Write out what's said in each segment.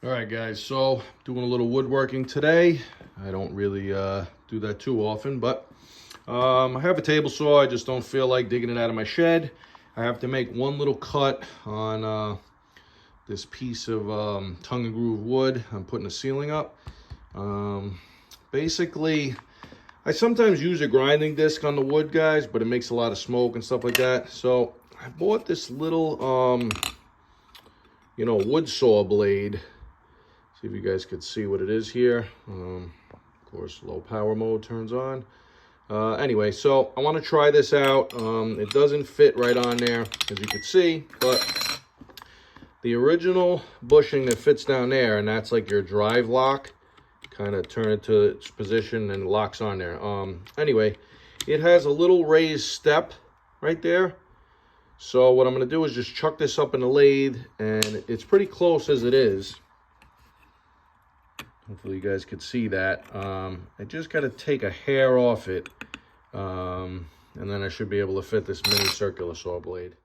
All right, guys, so doing a little woodworking today. I don't really do that too often, but I have a table saw. I just don't feel like digging it out of my shed. I have to make one little cut on this piece of tongue and groove wood. I'm putting a ceiling up. Basically, I sometimes use a grinding disc on the wood, guys, but it makes a lot of smoke and stuff like that. So I bought this little, wood saw blade. See if you guys could see what it is here. Of course, low power mode turns on. Anyway, so I want to try this out. It doesn't fit right on there, as you can see, but the original bushing that fits down there, and that's like your drive lock, kind of turn it to its position and locks on there. Anyway, it has a little raised step right there. So what I'm going to do is just chuck this up in the lathe, and it's pretty close as it is. Hopefully you guys could see that. I just got to take a hair off it, and then I should be able to fit this mini circular saw blade.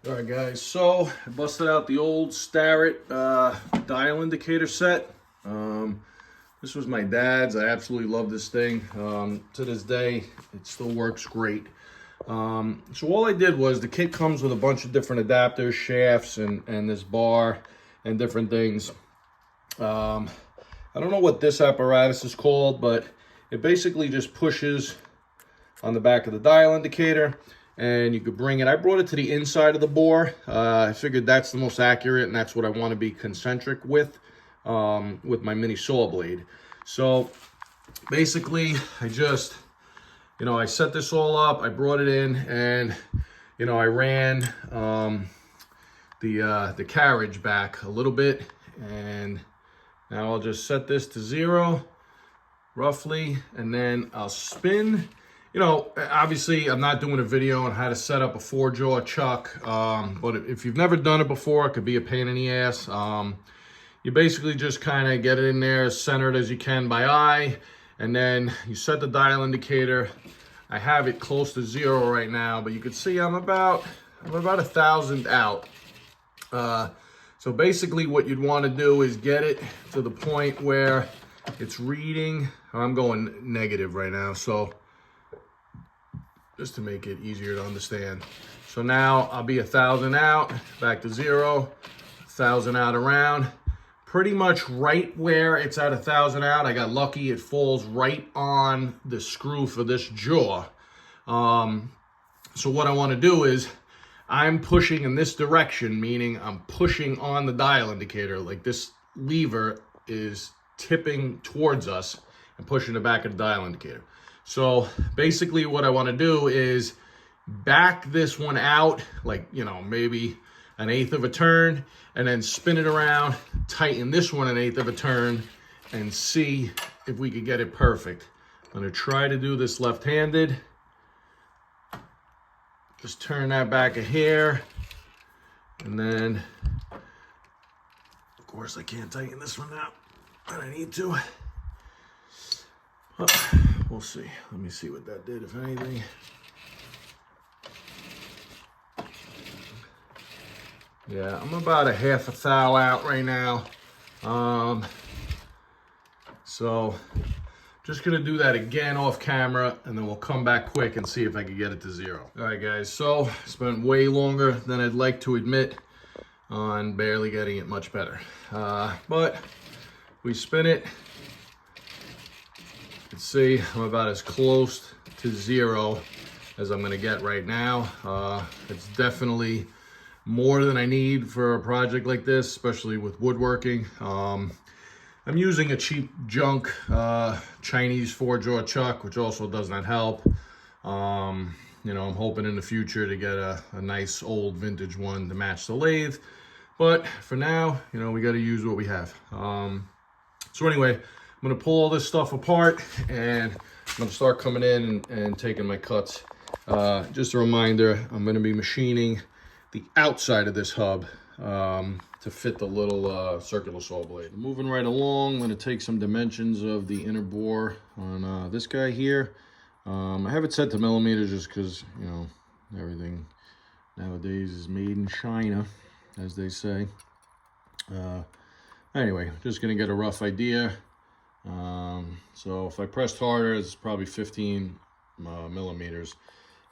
All right, guys, so I busted out the old Starett dial indicator set. This was my dad's. I absolutely love this thing. To this day, it still works great. So all I did was, the kit comes with a bunch of different adapters, shafts, and this bar and different things. I don't know what this apparatus is called, but it basically just pushes on the back of the dial indicator, and you could bring it. I brought it to the inside of the bore. I figured that's the most accurate, and that's what I want to be concentric with my mini saw blade. So basically, I just, I set this all up. I brought it in, and I ran the carriage back a little bit, and now I'll just set this to 0 roughly, and then I'll spin. Obviously I'm not doing a video on how to set up a 4-jaw chuck, but if you've never done it before, it could be a pain in the ass. You basically just kind of get it in there as centered as you can by eye, and then you set the dial indicator. I have it close to 0 right now, but you can see I'm about 1,000 out. So basically what you'd want to do is get it to the point where it's reading. I'm going negative right now, so just to make it easier to understand. So now I'll be 1,000 out, back to 0, 1,000 out around. Pretty much right where it's at 1,000 out. I got lucky, it falls right on the screw for this jaw. So what I want to do is, I'm pushing in this direction, meaning I'm pushing on the dial indicator. Like this lever is tipping towards us and pushing the back of the dial indicator. So basically what I want to do is back this one out, like, maybe 1/8 of a turn, and then spin it around, tighten this one 1/8 of a turn, and see if we could get it perfect. I'm going to try to do this left-handed. Just turn that back a hair, and then, of course, I can't tighten this one out, but I need to. We'll see. Let me see what that did, if anything. Yeah, I'm about 1/2 thou out right now. So just gonna do that again off camera, and then we'll come back quick and see if I can get it to 0. All right, guys, so spent way longer than I'd like to admit on barely getting it much better. But we spin it. You can see I'm about as close to 0 as I'm gonna get right now. It's definitely more than I need for a project like this, especially with woodworking. I'm using a cheap junk Chinese 4-jaw chuck, which also does not help. I'm hoping in the future to get a nice old vintage one to match the lathe, but for now, we got to use what we have. So anyway, I'm gonna pull all this stuff apart, and I'm gonna start coming in and taking my cuts. Just a reminder, I'm gonna be machining the outside of this hub. to fit the little circular saw blade. Moving right along, I'm going to take some dimensions of the inner bore on this guy here. I have it set to millimeters just because, you know, everything nowadays is made in China, as they say. Anyway, just going to get a rough idea. So if I pressed harder, it's probably 15 millimeters.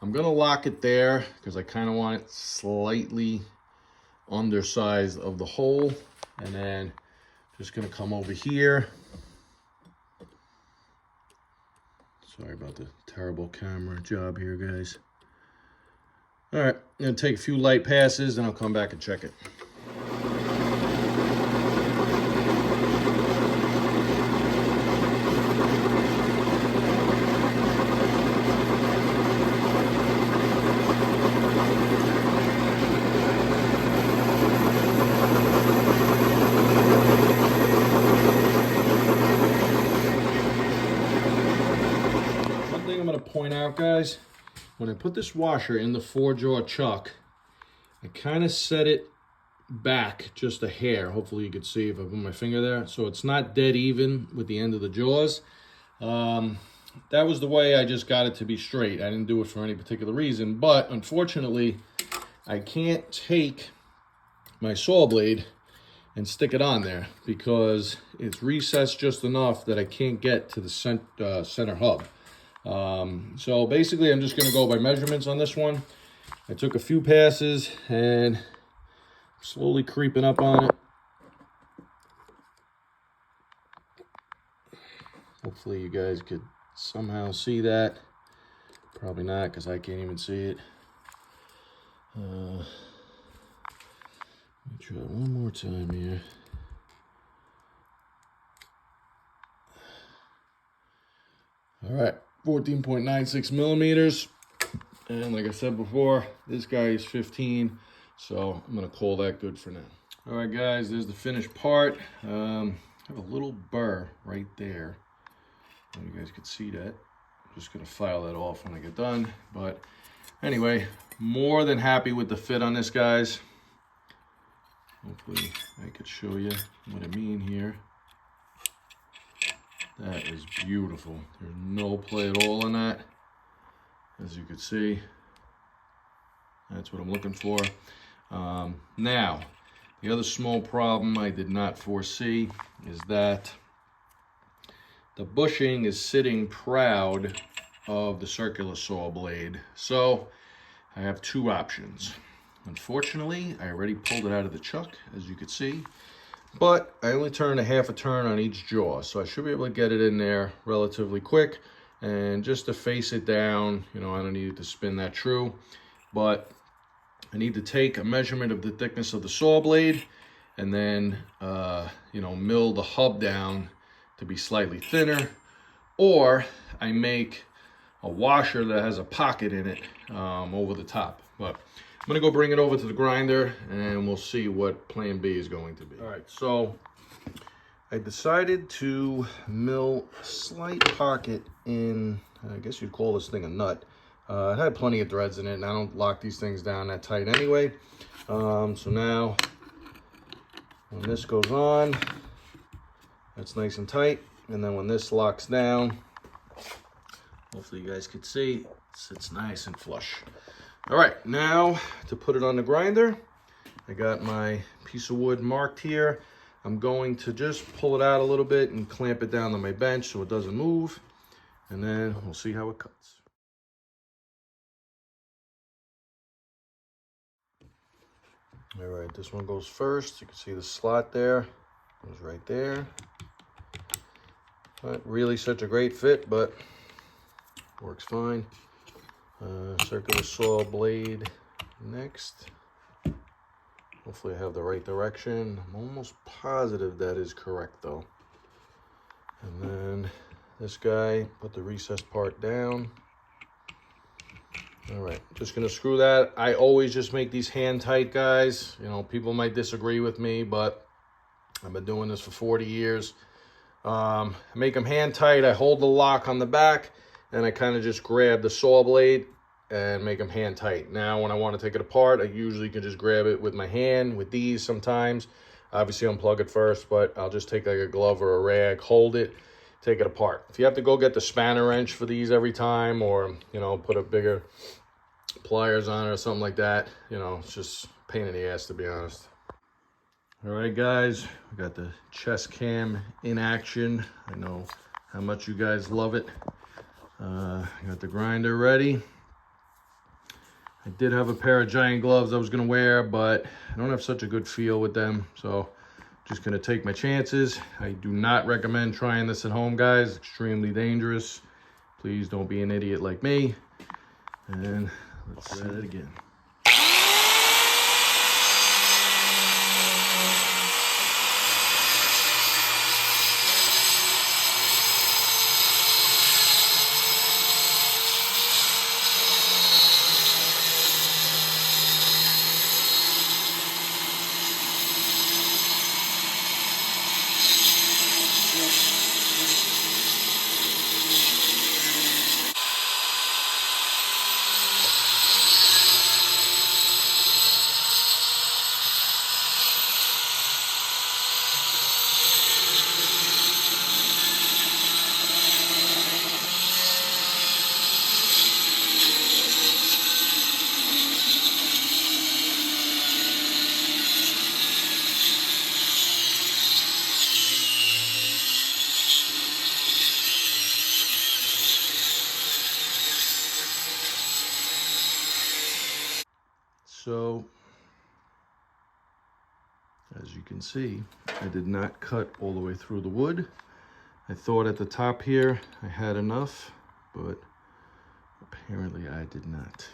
I'm going to lock it there because I kind of want it slightly undersized of the hole. And then just going to come over here. Sorry about the terrible camera job here, guys. All right, I'm going to take a few light passes and I'll come back and check it. Point out, guys, when I put this washer in the 4-jaw chuck, I kind of set it back just a hair. Hopefully you can see if I put my finger there. So it's not dead even with the end of the jaws. That was the way I just got it to be straight. I didn't do it for any particular reason, but unfortunately I can't take my saw blade and stick it on there because it's recessed just enough that I can't get to the center hub. So basically I'm just going to go by measurements on this one. I took a few passes and slowly creeping up on it. Hopefully you guys could somehow see that. Probably not because I can't even see it. Let me try one more time here. All right. 14.96 millimeters, and like I said before, this guy is 15, so I'm gonna call that good for now. All right, guys, there's the finished part. I have a little burr right there. You guys can see that. I'm just gonna file that off when I get done. But anyway, more than happy with the fit on this, guys. Hopefully I could show you what I mean here. That is beautiful. There's no play at all on that. As you can see, that's what I'm looking for. Now, the other small problem I did not foresee is that the bushing is sitting proud of the circular saw blade. So I have two options. Unfortunately, I already pulled it out of the chuck, as you can see. But I only turned a half a turn on each jaw, so I should be able to get it in there relatively quick. And just to face it down, you know, I don't need it to spin that true, but I need to take a measurement of the thickness of the saw blade and then, you know, mill the hub down to be slightly thinner, or I make a washer that has a pocket in it over the top. But I'm gonna go bring it over to the grinder and we'll see what plan B is going to be. All right, so I decided to mill a slight pocket in, I guess you'd call this thing a nut. It had plenty of threads in it and I don't lock these things down that tight anyway. So now when this goes on, that's nice and tight. And then when this locks down, hopefully you guys could see, it sits nice and flush. All right, now to put it on the grinder, I got my piece of wood marked here. I'm going to just pull it out a little bit and clamp it down on my bench so it doesn't move. And then we'll see how it cuts. All right, this one goes first. You can see the slot there, goes right there. Not really such a great fit, but works fine. Circular saw blade next. Hopefully I have the right direction. I'm almost positive that is correct though. And then this guy, put the recessed part down. All right, just gonna screw that. I always just make these hand tight, guys. You know, people might disagree with me, but I've been doing this for 40 years. I make them hand tight. I hold the lock on the back and I kind of just grab the saw blade and make them hand tight. Now, when I want to take it apart, I usually can just grab it with my hand. With these, sometimes, obviously unplug it first, but I'll just take like a glove or a rag, hold it, take it apart. If you have to go get the spanner wrench for these every time, or, you know, put a bigger pliers on it or something like that, you know, it's just a pain in the ass, to be honest. All right, guys, we got the chest cam in action. I know how much you guys love it. Got the grinder ready. I did have a pair of giant gloves I was gonna wear, but I don't have such a good feel with them, so just gonna take my chances. I do not recommend trying this at home, guys. Extremely dangerous. Please don't be an idiot like me. And let's set it again. So, as you can see, I did not cut all the way through the wood. I thought at the top here I had enough, but apparently I did not.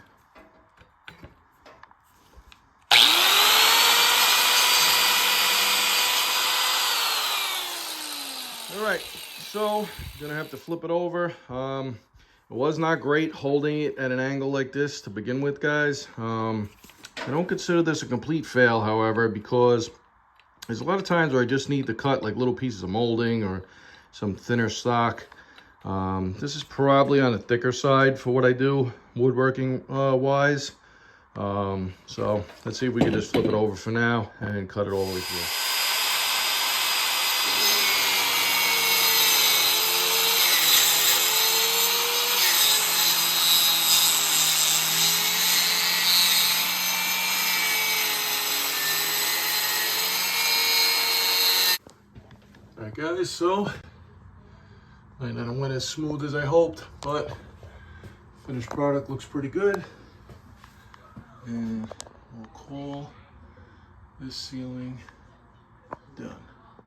All right, so I'm gonna have to flip it over. It was not great holding it at an angle like this to begin with, guys. I don't consider this a complete fail, however, because there's a lot of times where I just need to cut like little pieces of molding or some thinner stock. This is probably on the thicker side for what I do woodworking wise. So let's see if we can just flip it over for now and cut it all the way through. All right, guys, so might not have went as smooth as I hoped, but finished product looks pretty good. And we'll call this ceiling done.